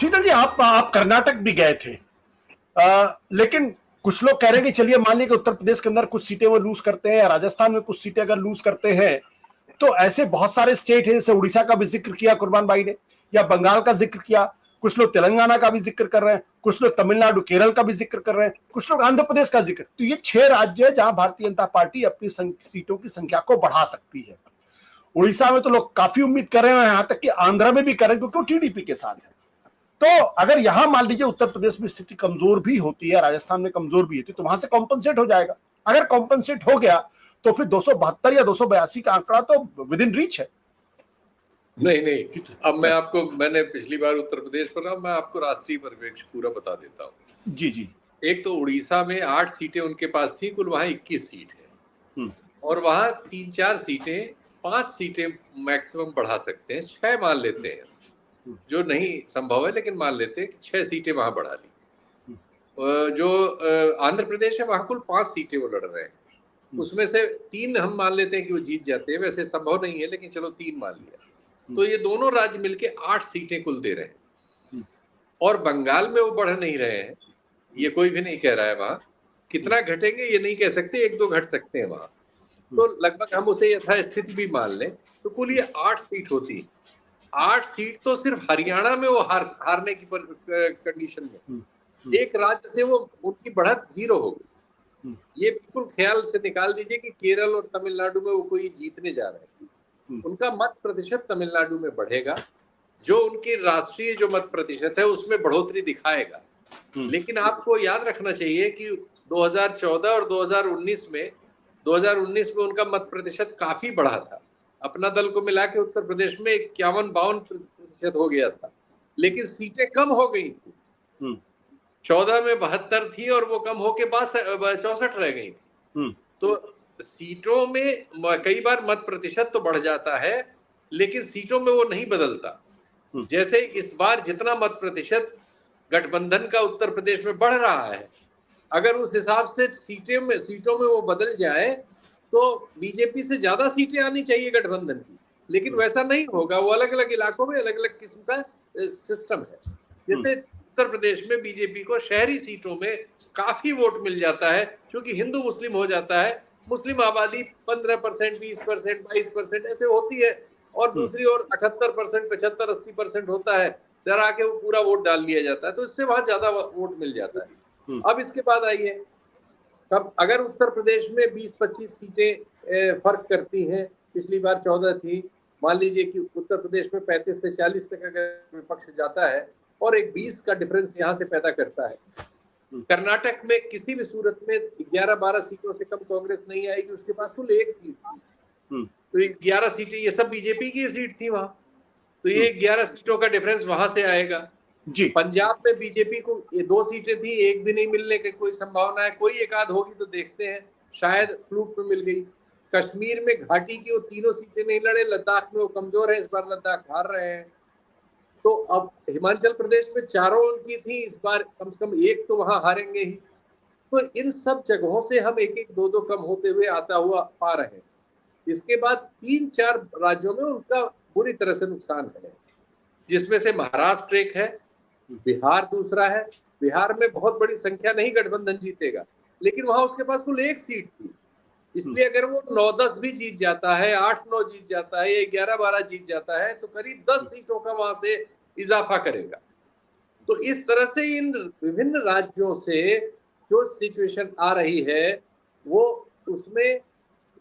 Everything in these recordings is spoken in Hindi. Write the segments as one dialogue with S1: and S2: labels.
S1: शीतल जी, आप कर्नाटक भी गए थे, लेकिन कुछ लोग कह रहे हैं कि चलिए मान लीजिए कि उत्तर प्रदेश के अंदर कुछ सीटें वो लूज करते हैं, राजस्थान में कुछ सीटें अगर लूज करते हैं, तो ऐसे बहुत सारे स्टेट हैं, जैसे उड़ीसा का भी जिक्र किया कुर्बान भाई ने, या बंगाल का जिक्र किया, कुछ लोग तेलंगाना का भी जिक्र कर रहे हैं, कुछ लोग तमिलनाडु केरल का भी जिक्र कर रहे हैं, कुछ लोग आंध्र प्रदेश का जिक्र। तो ये 6 राज्य है जहां भारतीय जनता पार्टी अपनी सीटों की संख्या को बढ़ा सकती है। उड़ीसा में तो लोग काफी उम्मीद कर रहे हैं, यहां तक कि आंध्र में भी करें, क्योंकि वो टीडीपी के साथ है। तो अगर यहां मान लीजिए उत्तर प्रदेश में स्थिति कमजोर भी होती है, राजस्थान में कमजोर भी होती है, तो वहां से कॉम्पनसेट हो जाएगा। अगर कॉम्पनसेट हो गया तो फिर 272 या 282 का आंकड़ा तो विद इन रीच है।
S2: नहीं नहीं, अब मैंने पिछली बार उत्तर प्रदेश पर रहा, मैं आपको राष्ट्रीय परिप्रेक्ष्य पूरा बता देता हूँ।
S1: जी जी।
S2: एक तो उड़ीसा में 8 सीटें उनके पास थी, कुल वहां 21 सीट है, और वहां 3-4 सीटें, 5 सीटें मैक्सिमम बढ़ा सकते हैं, 6 मान लेते हैं, जो नहीं संभव है, लेकिन मान लेते हैं कि 6 सीटें वहां बढ़ा ली। जो आंध्र प्रदेश है वहां कुल 5 सीटें वो लड़ रहे हैं, उसमें से 3 हम मान लेते हैं कि वो जीत जाते हैं, वैसे संभव नहीं है लेकिन चलो 3 मान लिया, तो ये दोनों राज्य मिलके 8 सीटें कुल दे रहे हैं। और बंगाल में वो बढ़ नहीं रहे हैं, ये कोई भी नहीं कह रहा है, वहां कितना घटेंगे ये नहीं कह सकते, 1-2 घट सकते हैं वहां, तो लगभग हम उसे यथास्थिति भी मान लें तो कुल ये 8 सीट होती। 8 सीट तो सिर्फ हरियाणा में वो हारने की कंडीशन में, एक राज्य से वो उनकी बढ़त 0 हो गई। ये बिल्कुल ख्याल से निकाल दीजिए कि केरल और तमिलनाडु में वो कोई जीतने जा रहे हैं, उनका मत प्रतिशत तमिलनाडु में बढ़ेगा, जो उनकी राष्ट्रीय जो मत प्रतिशत है उसमें बढ़ोतरी दिखाएगा। लेकिन आपको याद रखना चाहिए कि 2014 और 2019 में उनका मत प्रतिशत काफी बढ़ा था, अपना दल को मिला के उत्तर प्रदेश में 51-52% हो गया था, लेकिन सीटें कम हो गई थी। 14 में 72 थी और वो कम होके 64 रह गई थी। तो सीटों में कई बार मत प्रतिशत तो बढ़ जाता है, लेकिन सीटों में वो नहीं बदलता। जैसे इस बार जितना मत प्रतिशत गठबंधन का उत्तर प्रदेश में बढ़ रहा है, अगर उस हिसाब से सीटों में वो बदल जाए तो बीजेपी से ज्यादा सीटें आनी चाहिए गठबंधन की, लेकिन वैसा नहीं होगा। वो अलग अलग इलाकों में अलग अलग किस्म का सिस्टम है। जैसे उत्तर प्रदेश में बीजेपी को शहरी सीटों में काफी वोट मिल जाता है, क्योंकि हिंदू मुस्लिम हो जाता है, मुस्लिम आबादी 15%, 20%, 22% ऐसे होती है, और दूसरी ओर 78%, 75-80% होता है, जरा आके वो पूरा वोट डाल लिया जाता है, तो इससे वहां ज्यादा वोट मिल जाता है। अब इसके बाद आइए, तब अगर उत्तर प्रदेश में 20-25 सीटें फर्क करती हैं, पिछली बार 14 थी, मान लीजिए कि उत्तर प्रदेश में 35 से 40 तक अगर विपक्ष जाता है और एक 20 का डिफरेंस यहाँ से पैदा करता है, कर्नाटक में किसी भी सूरत में 11-12 सीटों से कम कांग्रेस नहीं आएगी, उसके पास कुल 1 सीट थी, तो 11 सीटें ये सब बीजेपी की सीट थी वहां, तो ये 11 सीटों का डिफरेंस वहां से आएगा जी। पंजाब में बीजेपी को ये 2 सीटें थी, एक भी नहीं मिलने की कोई संभावना है, कोई एक आध होगी तो देखते हैं, शायद फ्लूक में मिल गई। कश्मीर में घाटी की वो 3 सीटें नहीं लड़े, लद्दाख में वो कमजोर है, इस बार लद्दाख हार रहे हैं। तो अब हिमाचल प्रदेश में 4 उनकी थी, इस बार कम से कम 1 तो वहां हारेंगे ही। तो इन सब जगहों से हम 1-1, 2-2 कम होते हुए आता हुआ पा रहे हैं। इसके बाद 3-4 राज्यों में उनका बुरी तरह से नुकसान है, जिसमें से महाराष्ट्र एक है, बिहार दूसरा है। बिहार में बहुत बड़ी संख्या नहीं गठबंधन जीतेगा, लेकिन वहां उसके पास कुल 1 सीट थी, इसलिए अगर वो 9-10 भी जीत जाता है, 8-9 जीत जाता है, 11-12 जीत जाता है, तो करीब 10 सीटों का वहां से इजाफा करेगा। तो इस तरह से इन विभिन्न राज्यों से जो सिचुएशन आ रही है, वो उसमें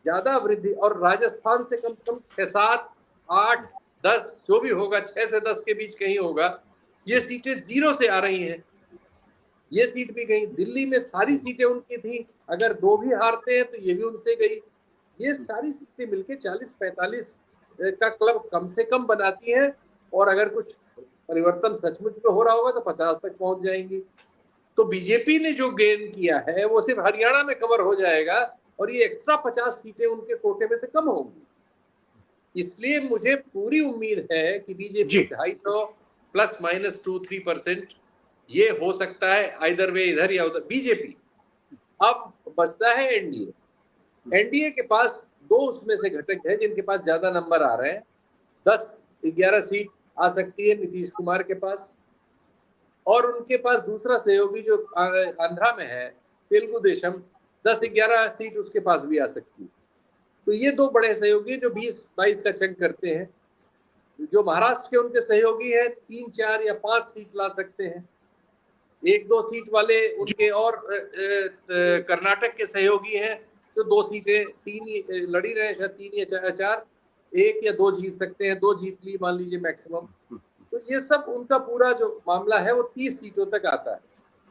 S2: ज्यादा वृद्धि, और राजस्थान से कम 6-7, 8, 10 जो भी होगा, 6 से 10 के बीच कहीं होगा, ये सीटें 0 से आ रही हैं, ये सीट भी गई। दिल्ली में सारी सीटें उनकी थी, अगर 2 भी हारते हैं तो ये भी उनसे गई। ये सारी सीटें मिलके 40-45 का क्लब कम से कम बनाती हैं, और अगर कुछ परिवर्तन सचमुच में हो रहा होगा तो 50 तक पहुंच जाएंगी। तो बीजेपी ने जो गेन किया है वो सिर्फ हरियाणा में कवर हो जाएगा, और ये एक्स्ट्रा 50 सीटें उनके कोटे में से कम होंगी। इसलिए मुझे पूरी उम्मीद है कि बीजेपी 250 ±2-3% ये हो सकता है, आइदर वे, इधर या उधर बीजेपी। अब बचता है एनडीए। एनडीए के पास 2 उसमें से घटक है जिनके पास ज्यादा नंबर आ रहे हैं। 10-11 सीट आ सकती है नीतीश कुमार के पास, और उनके पास दूसरा सहयोगी जो आंध्रा में है, तेलुगु देशम, 10-11 सीट उसके पास भी आ सकती है। तो ये दो बड़े सहयोगी जो 20-22 का चंग करते हैं। जो महाराष्ट्र के उनके सहयोगी हैं 3, 4 या 5 सीट ला सकते हैं। 1-2 सीट वाले उनके और कर्नाटक के सहयोगी हैं जो 2 सीटें 3 लड़ी रहे, शायद 3 या 4, 1 या 2 जीत सकते हैं, 2 जीत ली मान लीजिए मैक्सिमम। तो ये सब उनका पूरा जो मामला है वो 30 सीटों तक आता है।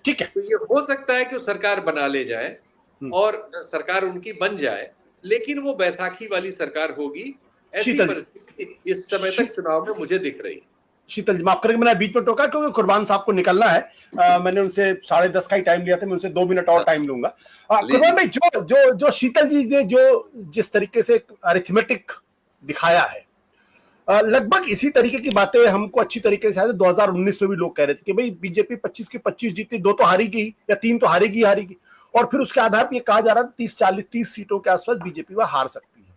S1: ठीक है।
S2: तो ये हो सकता है कि वो सरकार बना ले जाए और सरकार उनकी बन जाए, लेकिन वो बैसाखी वाली सरकार होगी, ऐसी परिस्थिति इस समय तक चुनाव में मुझे दिख रही है।
S1: शीतल जी माफ करेंगे, मैंने बीच में टोका क्योंकि कुर्बान साहब को निकलना है। मैंने उनसे 10:30 का ही टाइम लिया था, मैं उनसे 2 मिनट और टाइम लूंगा। कुर्बान भाई, जो शीतल जी ने जो जिस तरीके से अरिथमेटिक दिखाया है, लगभग इसी तरीके की बातें हमको अच्छी तरीके से 2019 में भी लोग कह रहे थे कि भाई बीजेपी 25 की 25 जीती, 2 तो हारेगी या 3 तो हारेगी। और फिर उसके आधार पर यह कहा जा रहा था 30 सीटों के आसपास बीजेपी वह हार सकती है।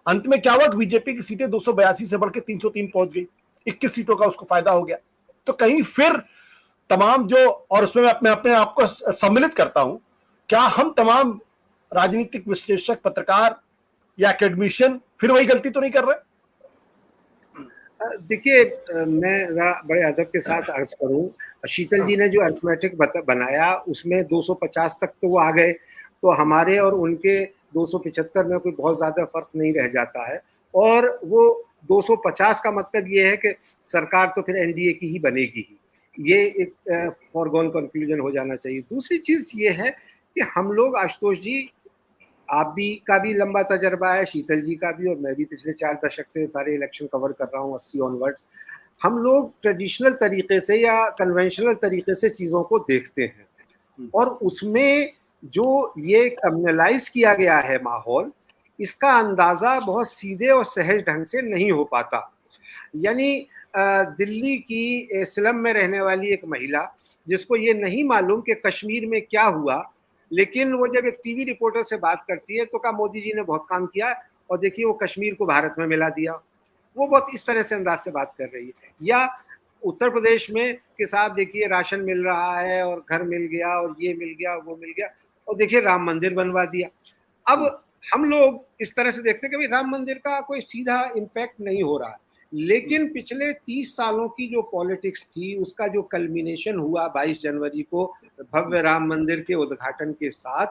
S1: अंत में क्या हुआ, बीजेपी की सीटें 282 से बढ़ के 303 पहुंच गई, 21 सीटों का उसको फायदा हो गया। तो कहीं फिर तमाम जो, और उसमें मैं अपने आप को सम्मिलित करता हूं, क्या हम तमाम राजनीतिक विश्लेषक, पत्रकार या एकेडमिशियन फिर वही गलती तो नहीं कर रहे?
S3: देखिए, मैं जरा बड़े अदब के साथ अर्ज करूं, शीतल जी ने जो अरिथमेटिक बनाया उसमें 250 तक तो वो आ गए, तो हमारे और उनके 275 में कोई बहुत ज्यादा फर्क नहीं रह जाता है। और वो 250 का मतलब ये है कि सरकार तो फिर एनडीए की ही बनेगी ही, ये एक फॉरगॉन कंक्लूजन हो जाना चाहिए। दूसरी चीज ये है कि हम लोग, आशुतोष जी, आप भी का भी लंबा तजर्बा है, शीतल जी का भी, और मैं भी पिछले 4 दशक से सारे इलेक्शन कवर कर रहा हूँ 80 ऑनवर्ड। हम लोग ट्रेडिशनल तरीके से या कन्वेंशनल तरीके से चीज़ों को देखते हैं, और उसमें जो ये कम्युनलाइज किया गया है माहौल, इसका अंदाज़ा बहुत सीधे और सहज ढंग से नहीं हो पाता। यानी दिल्ली की स्लम में रहने वाली एक महिला जिसको ये नहीं मालूम कि कश्मीर में क्या हुआ, लेकिन वो जब एक टीवी रिपोर्टर से बात करती है तो कहा मोदी जी ने बहुत काम किया और देखिए वो कश्मीर को भारत में मिला दिया। वो बहुत इस तरह से अंदाज से बात कर रही है। या उत्तर प्रदेश में कि साहब देखिए राशन मिल रहा है और घर मिल गया और ये मिल गया वो मिल गया, और देखिए राम मंदिर बनवा दिया। अब हम लोग इस तरह से देखते हैं कि भाई राम मंदिर का कोई सीधा इम्पैक्ट नहीं हो रहा है, लेकिन पिछले 30 सालों की जो पॉलिटिक्स थी उसका जो कल्मिनेशन हुआ 22 जनवरी को भव्य राम मंदिर के उद्घाटन के साथ,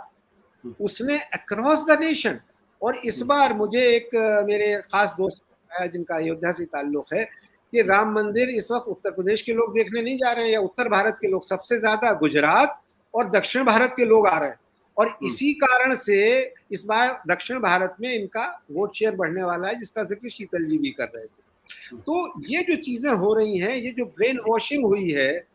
S3: उसने अक्रॉस द नेशन, और इस बार मुझे एक मेरे खास दोस्त जिनका अयोध्या से ताल्लुक है कि राम मंदिर इस वक्त उत्तर प्रदेश के लोग देखने नहीं जा रहे हैं, या उत्तर भारत के लोग, सबसे ज्यादा गुजरात और दक्षिण भारत के लोग आ रहे हैं। और इसी कारण से इस बार दक्षिण भारत में इनका वोट शेयर बढ़ने वाला है, जिसका जिक्र शीतल जी भी कर रहे थे। तो ये जो चीजें हो रही हैं, ये जो ब्रेन वॉशिंग हुई है,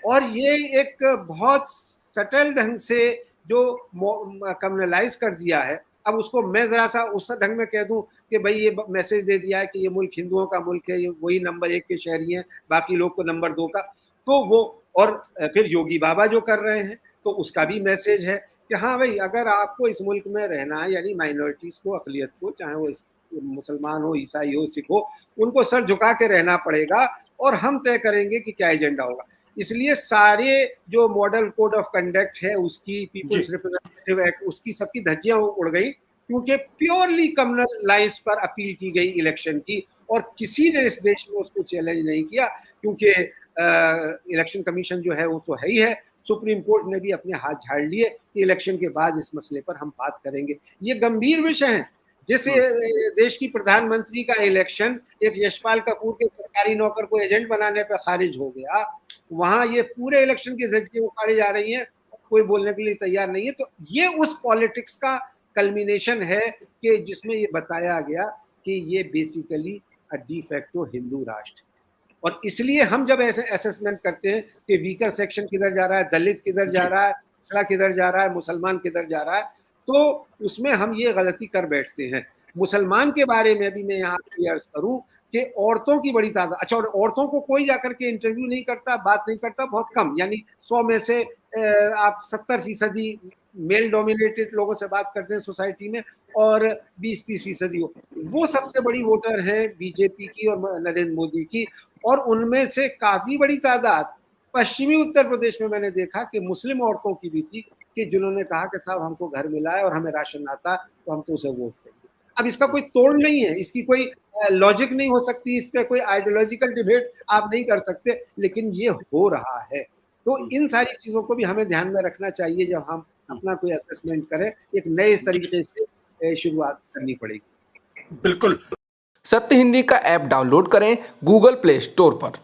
S3: और ये एक बहुत सटल ढंग से जो कम्युनलाइज कर दिया है, अब उसको मैं जरा सा उस ढंग में कह दूं कि भाई ये मैसेज दे दिया है कि ये मुल्क हिंदुओं का मुल्क है, ये वही नंबर 1 के शहरी हैं, बाकी लोग को नंबर 2 का, तो वो, और फिर योगी बाबा जो कर रहे हैं तो उसका भी मैसेज है कि हाँ भाई अगर आपको इस मुल्क में रहना है, यानी माइनॉरिटीज को, अकलियत को, चाहे वो मुसलमान हो, ईसाई हो, सिख हो, उनको सर झुका के रहना पड़ेगा और हम तय करेंगे कि क्या एजेंडा होगा। इसलिए सारे जो मॉडल कोड ऑफ कंडक्ट है उसकी, पीपल्स रिप्रेजेंटेटिव एक्ट, उसकी सबकी धज्जियां उड़ गई, क्योंकि प्योरली कम्युनल लाइंस पर अपील की गई इलेक्शन की, और किसी ने इस देश में उसको चैलेंज नहीं किया, क्योंकि इलेक्शन कमीशन जो है वो तो है ही है। सुप्रीम कोर्ट ने भी अपने हाथ झाड़ लिए कि इलेक्शन के बाद इस मसले पर हम बात करेंगे। ये गंभीर विषय है। जैसे देश की प्रधानमंत्री का इलेक्शन एक यशपाल कपूर के सरकारी नौकर को एजेंट बनाने पर खारिज हो गया, वहां ये पूरे इलेक्शन की धज्जियां उखाड़ी जा रही हैं, कोई बोलने के लिए तैयार नहीं है। तो ये उस पॉलिटिक्स का कल्मिनेशन है कि जिसमें ये बताया गया कि ये बेसिकली डी फैक्टो हिंदू राष्ट्र, और इसलिए हम जब ऐसे असेसमेंट करते हैं कि वीकर सेक्शन किधर जा रहा है, दलित किधर जा रहा है, पिछड़ा किधर जा रहा है, मुसलमान किधर जा रहा है, तो उसमें हम ये गलती कर बैठते हैं। मुसलमान के बारे में भी मैं यहाँ क्लियर करूं कि औरतों की बड़ी तादाद, अच्छा, और औरतों को कोई जाकर के इंटरव्यू नहीं करता, बात नहीं करता, बहुत कम, यानी 100 में से आप 70% मेल डोमिनेटेड लोगों से बात करते हैं सोसाइटी में, और 20-30% वो सबसे बड़ी वोटर है बीजेपी की और नरेंद्र मोदी की, और उनमें से काफी बड़ी तादाद पश्चिमी उत्तर प्रदेश में मैंने देखा कि मुस्लिम औरतों की भी थी कि जिन्होंने कहा कि साहब हमको घर मिला है और हमें राशन आता तो हम तो उसे वोट देंगे। अब इसका कोई तोड़ नहीं है, इसकी कोई लॉजिक नहीं हो सकती, इस पे कोई आइडियोलॉजिकल डिबेट आप नहीं कर सकते, लेकिन ये हो रहा है। तो इन सारी चीजों को भी हमें ध्यान में रखना चाहिए जब हम अपना कोई असेसमेंट करें, एक नए तरीके से शुरुआत करनी पड़ेगी।
S1: बिल्कुल।
S4: सत्य हिंदी का ऐप डाउनलोड करें गूगल प्ले स्टोर पर।